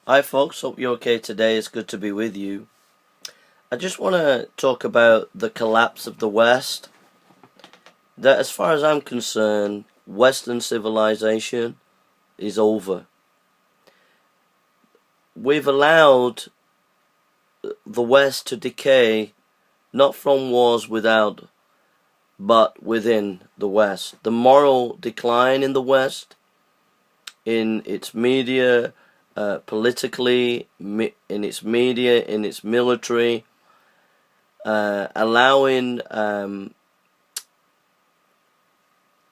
Hi folks, hope you're okay today. It's good to be with you. I just want to talk about the collapse of the West. That as far as I'm concerned, Western civilization is over. We've allowed the West to decay, not from wars without, but within the West. The moral decline in the West, in its media, politically, in its media, in its military, allowing,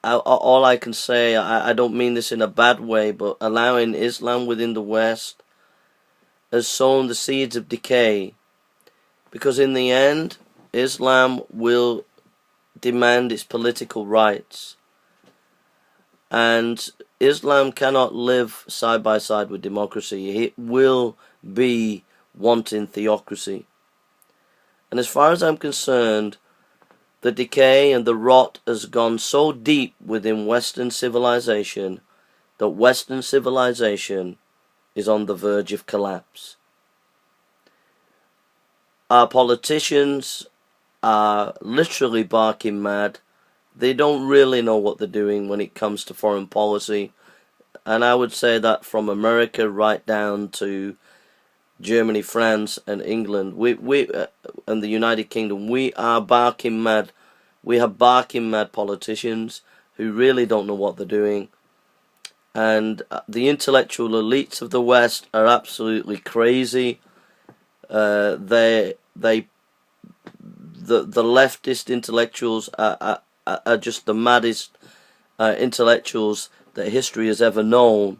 all I can say, I don't mean this in a bad way, but allowing Islam within the West has sown the seeds of decay, because in the end, Islam will demand its political rights, and Islam cannot live side by side with democracy. It will be wanting theocracy. And as far as I'm concerned, the decay and the rot has gone so deep within Western civilization that Western civilization is on the verge of collapse. Our politicians are literally barking mad. They don't really know what they're doing when it comes to foreign policy. And I would say that from America right down to Germany, France, and England, and the United Kingdom, we are barking mad. We have barking mad politicians who really don't know what they're doing. And the intellectual elites of the West are absolutely crazy. The leftist intellectuals are just the maddest intellectuals that history has ever known,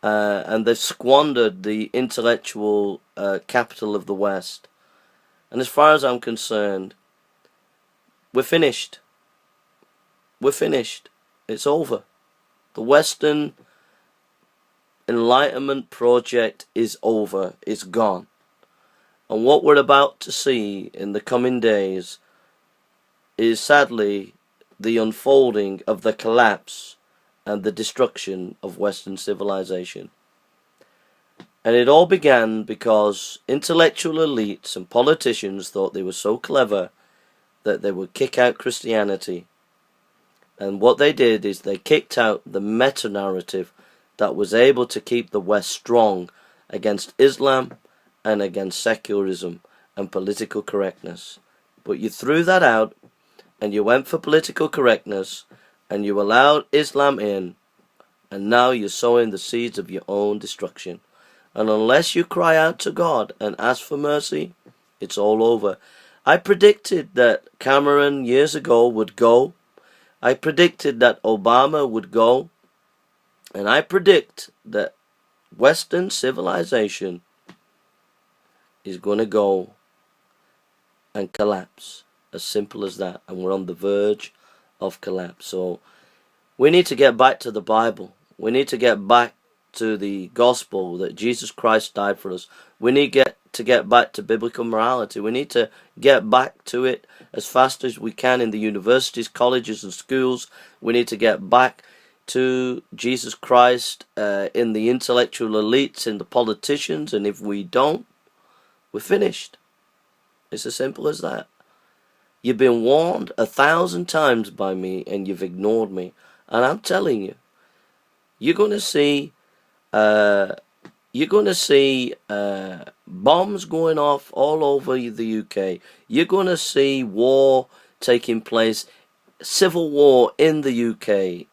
and they've squandered the intellectual capital of the West. And as far as I'm concerned, we're finished. We're finished. It's over. The Western Enlightenment project is over. It's gone. And what we're about to see in the coming days is sadly the unfolding of the collapse and the destruction of Western civilization. And it all began because intellectual elites and politicians thought they were so clever that they would kick out Christianity. And what they did is they kicked out the meta-narrative that was able to keep the West strong against Islam and against secularism and political correctness. But you threw that out, and you went for political correctness, and you allowed Islam in, and now you're sowing the seeds of your own destruction. And unless you cry out to God and ask for mercy, it's all over. I predicted that Cameron years ago would go. I predicted that Obama would go. And I predict that Western civilization is going to go and collapse. As simple as that. And we're on the verge of collapse. So we need to get back to the Bible. We need to get back to the gospel that Jesus Christ died for us. We need to get back to biblical morality. We need to get back to it as fast as we can in the universities, colleges and schools. We need to get back to Jesus Christ in the intellectual elites, in the politicians, and if we don't, we're finished. It's as simple as that. You've been warned 1,000 times by me and you've ignored me. And I'm telling you, you're going to see bombs going off all over the UK. You're going to see war taking place, civil war in the UK.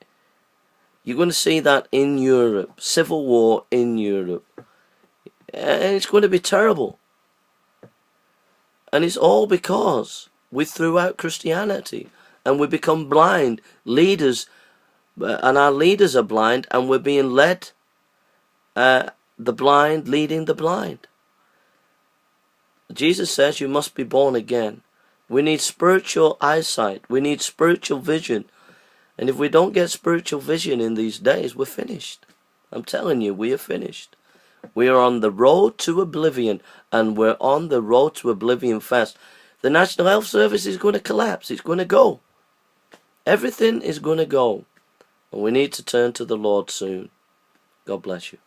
You're going to see that in Europe, civil war in Europe. And it's going to be terrible. And it's all because we threw out Christianity and we become blind leaders, and our leaders are blind, and we're being led, the blind leading the blind. Jesus says you must be born again. We need spiritual eyesight. We need spiritual vision. And if we don't get spiritual vision in these days, we're finished. I'm telling you, we are finished. We are on the road to oblivion, and we're on the road to oblivion fast. The National Health Service is going to collapse. It's going to go. Everything is going to go. And we need to turn to the Lord soon. God bless you.